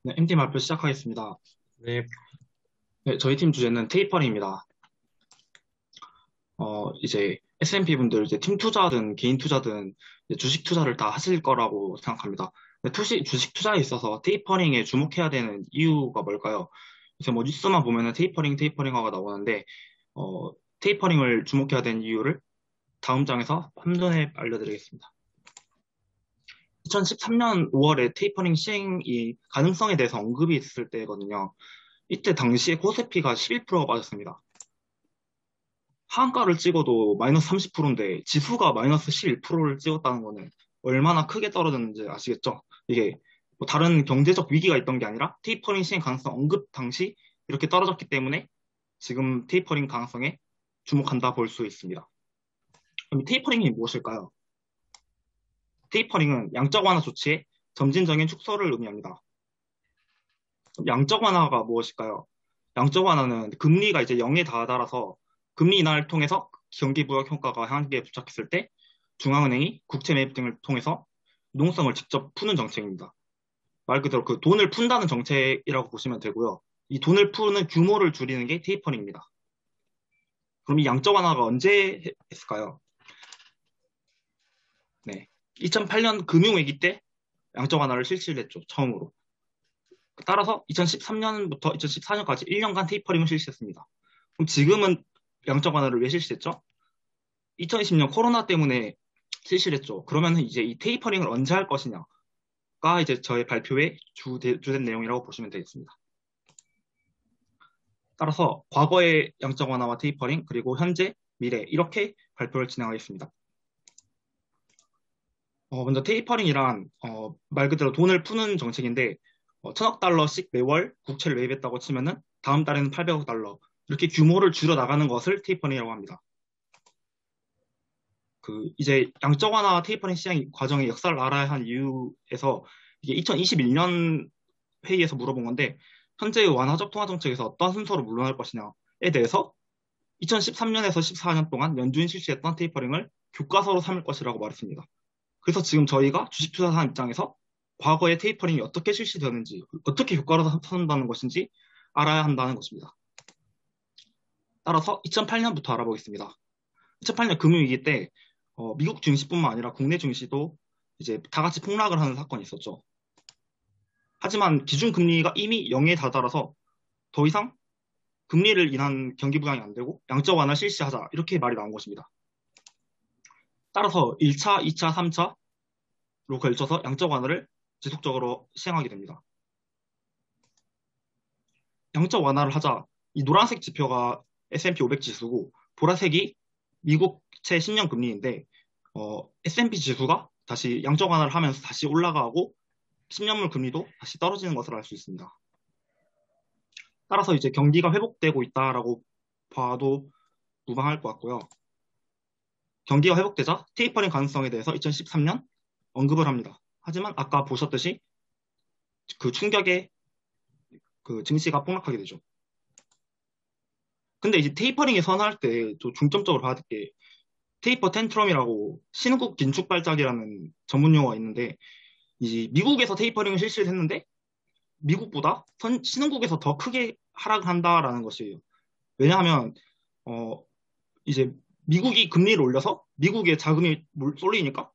네, MT 발표 시작하겠습니다. 네, 네, 저희 팀 주제는 테이퍼링입니다. 이제 S&P 분들 이제 팀 투자든 개인 투자든 이제 주식 투자를 다 하실 거라고 생각합니다. 근데 주식 투자에 있어서 테이퍼링에 주목해야 되는 이유가 뭘까요? 그래서 뭐 뉴스만 보면은 테이퍼링하고 나오는데, 어, 테이퍼링을 주목해야 되는 이유를 다음 장에서 한눈에 알려드리겠습니다. 2013년 5월에 테이퍼링 시행이 가능성에 대해서 언급이 있을 때거든요. 이때 당시에 코스피가 11%가 빠졌습니다. 하한가를 찍어도 마이너스 30%인데 지수가 마이너스 11%를 찍었다는 거는 얼마나 크게 떨어졌는지 아시겠죠? 이게 뭐 다른 경제적 위기가 있던 게 아니라 테이퍼링 시행 가능성 언급 당시 이렇게 떨어졌기 때문에 지금 테이퍼링 가능성에 주목한다 볼 수 있습니다. 그럼 테이퍼링이 무엇일까요? 테이퍼링은 양적 완화 조치의 점진적인 축소를 의미합니다. 그럼 양적 완화가 무엇일까요? 양적 완화는 금리가 이제 0에 다다라서 금리 인하를 통해서 경기 부역 효과가 한계에 부착했을 때 중앙은행이 국채 매입 등을 통해서 유동성을 직접 푸는 정책입니다. 말 그대로 그 돈을 푼다는 정책이라고 보시면 되고요. 이 돈을 푸는 규모를 줄이는 게 테이퍼링입니다. 그럼 이 양적 완화가 언제 했을까요? 네. 2008년 금융위기 때 양적 완화를 실시를 했죠. 처음으로. 따라서 2013년부터 2014년까지 1년간 테이퍼링을 실시했습니다. 그럼 지금은 양적 완화를 왜 실시했죠? 2020년 코로나 때문에 실시를 했죠. 그러면 이제 이 테이퍼링을 언제 할 것이냐가 이제 저의 발표의 주된 내용이라고 보시면 되겠습니다. 따라서 과거의 양적 완화와 테이퍼링, 그리고 현재, 미래 이렇게 발표를 진행하겠습니다. 먼저 테이퍼링이란 말 그대로 돈을 푸는 정책인데 1,000억 달러씩 매월 국채를 매입했다고 치면은 다음 달에는 800억 달러 이렇게 규모를 줄여 나가는 것을 테이퍼링이라고 합니다. 그 이제 양적 완화 테이퍼링 시행 과정의 역사를 알아야 한 이유에서 이게 2021년 회의에서 물어본 건데 현재의 완화적 통화 정책에서 어떤 순서로 물러날 것이냐에 대해서 2013년에서 14년 동안 연준 실시했던 테이퍼링을 교과서로 삼을 것이라고 말했습니다. 그래서 지금 저희가 주식 투자사 입장에서 과거의 테이퍼링이 어떻게 실시되었는지, 어떻게 효과로 삼는다는 것인지 알아야 한다는 것입니다. 따라서 2008년부터 알아보겠습니다. 2008년 금융위기 때 미국 증시뿐만 아니라 국내 증시도 이제 다 같이 폭락을 하는 사건이 있었죠. 하지만 기준금리가 이미 0에 다다라서 더 이상 금리를 인한 경기 부양이 안 되고 양적 완화 실시하자 이렇게 말이 나온 것입니다. 따라서 1차, 2차, 3차로 걸쳐서 양적 완화를 지속적으로 시행하게 됩니다. 양적 완화를 하자 이 노란색 지표가 S&P 500 지수고 보라색이 미국채 10년 금리인데 S&P 지수가 다시 양적 완화를 하면서 다시 올라가고 10년물 금리도 다시 떨어지는 것을 알 수 있습니다. 따라서 이제 경기가 회복되고 있다라고 봐도 무방할 것 같고요. 경기가 회복되자 테이퍼링 가능성에 대해서 2013년 언급을 합니다. 하지만 아까 보셨듯이 그 충격에 그 증시가 폭락하게 되죠. 근데 이제 테이퍼링에 선언할 때 좀 중점적으로 봐야 될 게 테이퍼 텐트럼이라고 신흥국 긴축 발작이라는 전문 용어가 있는데 이 미국에서 테이퍼링을 실시를 했는데 미국보다 신흥국에서 더 크게 하락을 한다라는 것이에요. 왜냐하면 어 이제 미국이 금리를 올려서 미국의 자금이 쏠리니까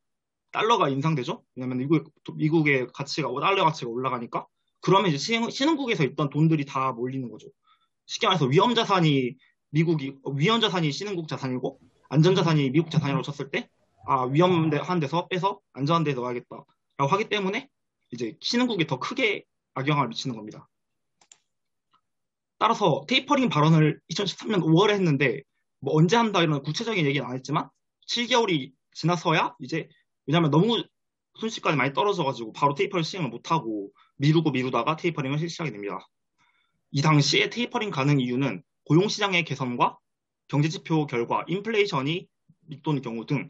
달러가 인상되죠. 왜냐하면 미국의 가치가 달러 가치가 올라가니까 그러면 이제 신흥국에서 있던 돈들이 다 몰리는 거죠. 쉽게 말해서 위험 자산이 신흥국 자산이고 안전 자산이 미국 자산이라고 쳤을 때 위험한 데서 빼서 안전한 데 넣어야겠다라고 하기 때문에 이제 신흥국이 더 크게 악영향을 미치는 겁니다. 따라서 테이퍼링 발언을 2013년 5월에 했는데 뭐 언제 한다 이런 구체적인 얘기는 안 했지만 7개월이 지나서야 이제 왜냐하면 너무 순식간에 많이 떨어져가지고 바로 테이퍼링 시행을 못하고 미루다가 테이퍼링을 실시하게 됩니다. 이 당시에 테이퍼링 가능 이유는 고용시장의 개선과 경제지표 결과, 인플레이션이 밑도는 경우 등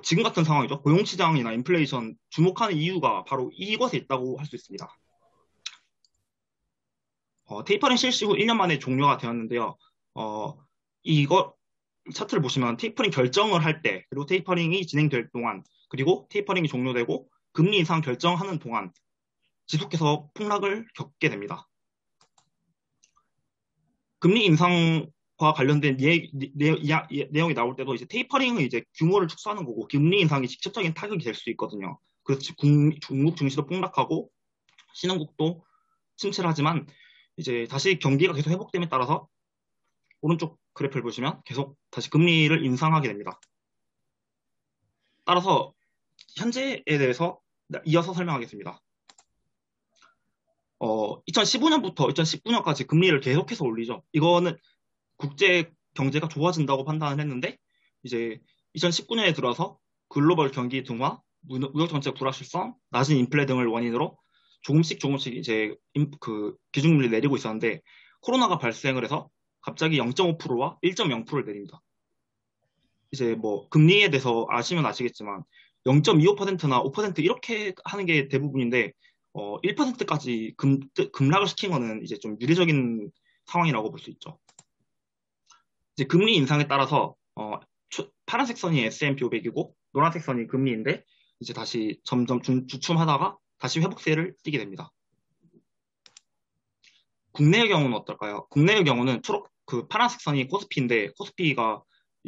지금 같은 상황이죠. 고용시장이나 인플레이션 주목하는 이유가 바로 이것에 있다고 할 수 있습니다. 테이퍼링 실시 후 1년 만에 종료가 되었는데요. 어, 이거 차트를 보시면 테이퍼링 결정을 할 때, 그리고 테이퍼링이 진행될 동안, 그리고 테이퍼링이 종료되고 금리 인상 결정하는 동안 지속해서 폭락을 겪게 됩니다. 금리 인상과 관련된 내용이 나올 때도 이제 테이퍼링은 이제 규모를 축소하는 거고 금리 인상이 직접적인 타격이 될 수 있거든요. 그래서 중국 증시도 폭락하고 신흥국도 침체를 하지만 이제 다시 경기가 계속 회복됨에 따라서 오른쪽 그래프를 보시면 계속 다시 금리를 인상하게 됩니다. 따라서 현재에 대해서 이어서 설명하겠습니다. 2015년부터 2019년까지 금리를 계속해서 올리죠. 이거는 국제 경제가 좋아진다고 판단을 했는데 이제 2019년에 들어서 글로벌 경기 둔화, 무역 정책 불확실성, 낮은 인플레 등을 원인으로 조금씩 이제 그 기준금리를 내리고 있었는데 코로나가 발생을 해서 갑자기 0.5%와 1.0%를 내립니다. 이제 뭐 금리에 대해서 아시면 아시겠지만 0.25%나 5% 이렇게 하는 게 대부분인데 1%까지 급락을 시킨 거는 이제 좀 유례적인 상황이라고 볼 수 있죠. 이제 금리 인상에 따라서 파란색 선이 S&P 500이고 노란색 선이 금리인데 이제 다시 점점 주춤하다가 다시 회복세를 띠게 됩니다. 국내의 경우는 어떨까요? 국내의 경우는 그 파란색 선이 코스피인데 코스피가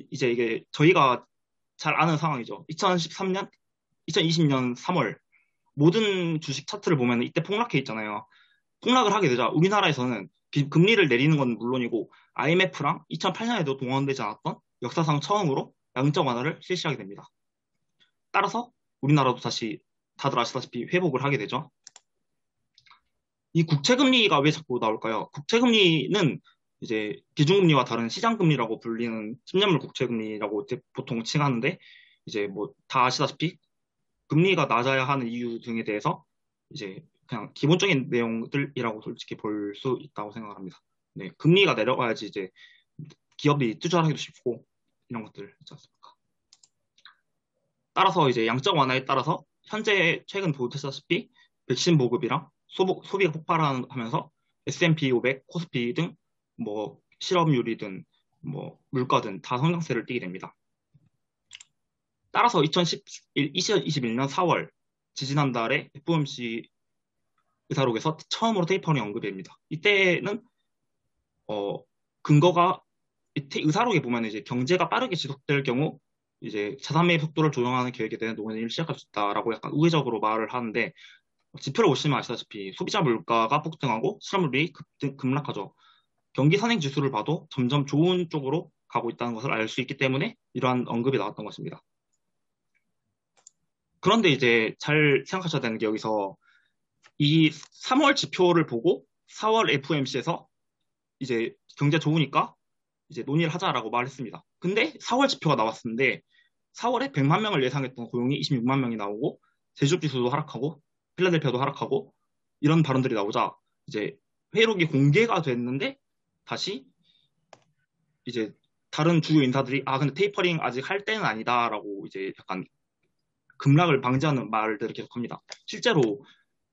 이제 이게 저희가 잘 아는 상황이죠. 2013년, 2020년 3월 모든 주식 차트를 보면 이때 폭락해 있잖아요. 폭락을 하게 되자 우리나라에서는 금리를 내리는 건 물론이고 IMF랑 2008년에도 동원되지 않았던 역사상 처음으로 양적 완화를 실시하게 됩니다. 따라서 우리나라도 다시 다들 아시다시피 회복을 하게 되죠. 이 국채금리가 왜 자꾸 나올까요? 국채금리는 이제 기준금리와 다른 시장금리라고 불리는 10년물 국채금리라고 보통 칭하는데 이제 뭐 다 아시다시피 금리가 낮아야 하는 이유 등에 대해서 이제 그냥 기본적인 내용들이라고 솔직히 볼 수 있다고 생각합니다. 네, 금리가 내려가야지 이제 기업이 투자하기도 쉽고 이런 것들 있지 않습니까? 따라서 이제 양적 완화에 따라서 현재 최근 보셨다시피 백신 보급이랑 소비가 폭발하면서 S&P 500, 코스피 등 뭐 실업률이든 뭐 물가든 다 성장세를 띠게 됩니다. 따라서 2021년 4월 지지난달에 FOMC 의사록에서 처음으로 테이퍼링 언급이 됩니다. 이때는 근거가 의사록에 보면 이제 경제가 빠르게 지속될 경우 이제 자산 매입 속도를 조정하는 계획에 대한 논의를 시작할 수 있다라고 약간 우회적으로 말을 하는데 지표를 보시면 아시다시피 소비자 물가가 폭등하고 실업률이 급락하죠. 경기 선행 지수를 봐도 점점 좋은 쪽으로 가고 있다는 것을 알 수 있기 때문에 이러한 언급이 나왔던 것입니다. 그런데 이제 잘 생각하셔야 되는 게 여기서 이 3월 지표를 보고 4월 FOMC에서 이제 경제 좋으니까 이제 논의를 하자라고 말했습니다. 근데 4월 지표가 나왔는데 4월에 100만 명을 예상했던 고용이 26만 명이 나오고 제조업 지수도 하락하고 필라델피아도 하락하고 이런 발언들이 나오자 이제 회의록이 공개가 됐는데 다시 이제 다른 주요 인사들이 근데 테이퍼링 아직 할 때는 아니다라고 이제 약간 급락을 방지하는 말들을 계속합니다. 실제로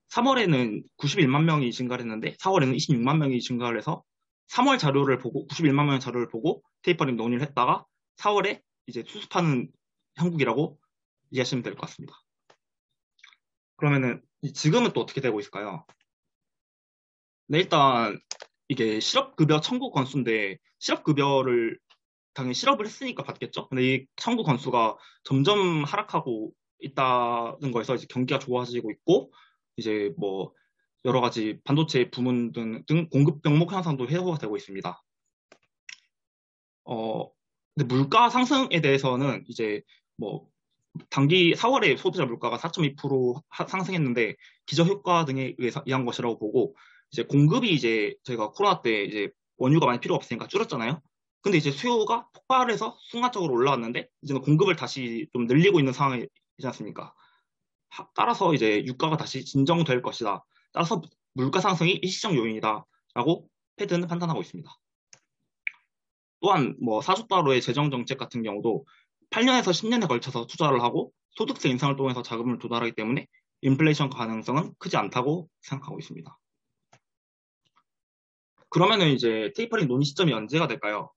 3월에는 91만 명이 증가를 했는데 4월에는 26만 명이 증가를 해서 3월 자료를 보고 91만 명의 자료를 보고 테이퍼링 논의를 했다가 4월에 이제 수습하는 형국이라고 이해하시면 될 것 같습니다. 그러면은 지금은 또 어떻게 되고 있을까요? 네, 일단 이게 실업급여 청구 건수인데 실업급여를 당연히 실업을 했으니까 받겠죠. 근데 이 청구 건수가 점점 하락하고 있다는 거에서 이제 경기가 좋아지고 있고 이제 뭐 여러 가지 반도체 부문 등 공급 병목 향상도 해소가 되고 있습니다. 근데 물가 상승에 대해서는 이제 뭐 단기 4월에 소비자 물가가 4.2% 상승했는데 기저 효과 등에 의한 것이라고 보고 이제 공급이 이제 저희가 코로나 때 이제 원유가 많이 필요가 없으니까 줄었잖아요. 근데 이제 수요가 폭발해서 순간적으로 올라왔는데 이제는 공급을 다시 좀 늘리고 있는 상황이지 않습니까? 따라서 이제 유가가 다시 진정될 것이다. 따라서 물가 상승이 일시적 요인이다라고 패드는 판단하고 있습니다. 또한 뭐 사조 달러의 재정 정책 같은 경우도 8년에서 10년에 걸쳐서 투자를 하고 소득세 인상을 통해서 자금을 조달하기 때문에 인플레이션 가능성은 크지 않다고 생각하고 있습니다. 그러면은 이제 테이퍼링 논의 시점이 언제가 될까요?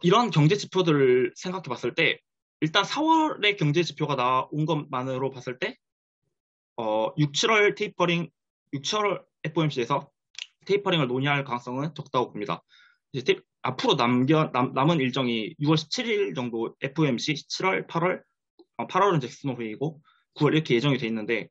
이런 경제 지표들을 생각해 봤을 때 일단 4월에 경제 지표가 나온 것만으로 봤을 때 6, 7월 테이퍼링, 6, 7월 FOMC에서 테이퍼링을 논의할 가능성은 적다고 봅니다. 이제 앞으로 남은 일정이 6월 17일 정도 FOMC, 7월, 8월, 8월은 잭슨 회의고 9월 이렇게 예정이 돼 있는데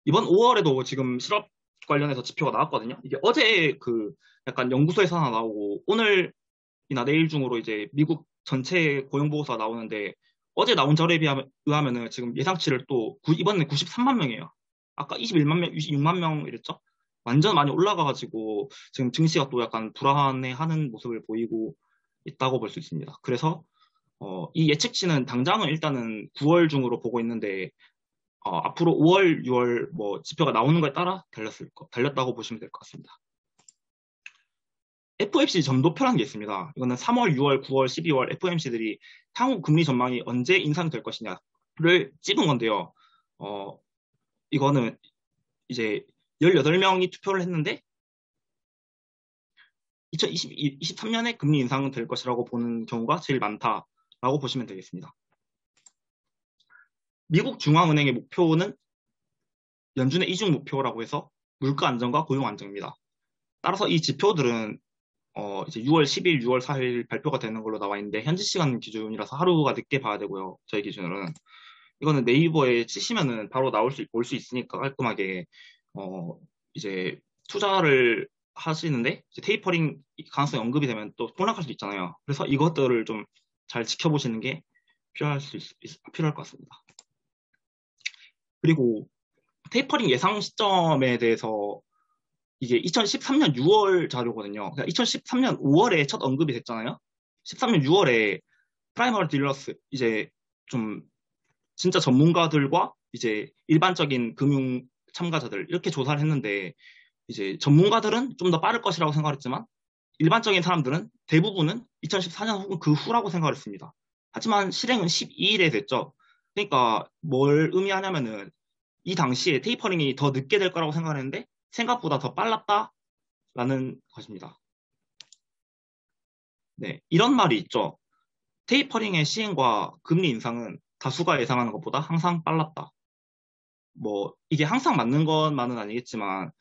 이번 5월에도 지금 실업 관련해서 지표가 나왔거든요. 이게 어제 그 약간 연구소에서 하나 나오고 오늘이나 내일 중으로 이제 미국 전체 고용 보고서가 나오는데 어제 나온 자료에 의하면은 지금 예상치를 또 이번에 93만 명이에요. 아까 21만 명, 26만 명 이랬죠? 완전 많이 올라가가지고 지금 증시가 또 약간 불안해하는 모습을 보이고 있다고 볼 수 있습니다. 그래서 이 예측치는 당장은 일단은 9월 중으로 보고 있는데 앞으로 5월, 6월 뭐 지표가 나오는 거에 따라 달렸다고 보시면 될 것 같습니다. FOMC 점도표라는 게 있습니다. 이거는 3월, 6월, 9월, 12월 FOMC들이 향후 금리 전망이 언제 인상될 것이냐를 찝은 건데요. 이거는 이제 18명이 투표를 했는데 2023년에 금리 인상은 될 것이라고 보는 경우가 제일 많다라고 보시면 되겠습니다. 미국 중앙은행의 목표는 연준의 이중 목표라고 해서 물가 안정과 고용 안정입니다. 따라서 이 지표들은 이제 6월 10일, 6월 4일 발표가 되는 걸로 나와 있는데 현지 시간 기준이라서 하루가 늦게 봐야 되고요. 저희 기준으로는 이거는 네이버에 치시면은 바로 볼 수 있으니까 깔끔하게 이제 투자를 하시는데 이제 테이퍼링 가능성이 언급이 되면 또 폭락할 수 있잖아요. 그래서 이것들을 좀 잘 지켜보시는 게 필요할 것 같습니다. 그리고 테이퍼링 예상 시점에 대해서 이게 2013년 6월 자료거든요. 그러니까 2013년 5월에 첫 언급이 됐잖아요. 13년 6월에 프라이머리 딜러스 이제 좀 진짜 전문가들과 이제 일반적인 금융 참가자들 이렇게 조사를 했는데 이제 전문가들은 좀 더 빠를 것이라고 생각했지만 일반적인 사람들은 대부분은 2014년 혹은 그 후라고 생각을 했습니다. 하지만 실행은 12일에 됐죠. 그러니까 뭘 의미하냐면은 이 당시에 테이퍼링이 더 늦게 될 거라고 생각했는데 생각보다 더 빨랐다라는 것입니다. 네, 이런 말이 있죠. 테이퍼링의 시행과 금리 인상은 다수가 예상하는 것보다 항상 빨랐다. 뭐 이게 항상 맞는 것만은 아니겠지만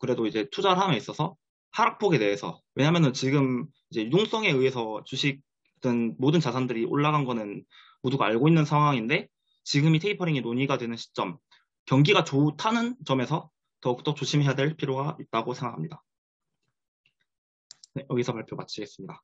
그래도 이제 투자를 함에 있어서 하락폭에 대해서 왜냐하면은 지금 이제 유동성에 의해서 주식든 모든 자산들이 올라간 거는 모두가 알고 있는 상황인데 지금이 테이퍼링이 논의가 되는 시점 경기가 좋다는 점에서 더욱더 조심해야 될 필요가 있다고 생각합니다. 네, 여기서 발표 마치겠습니다.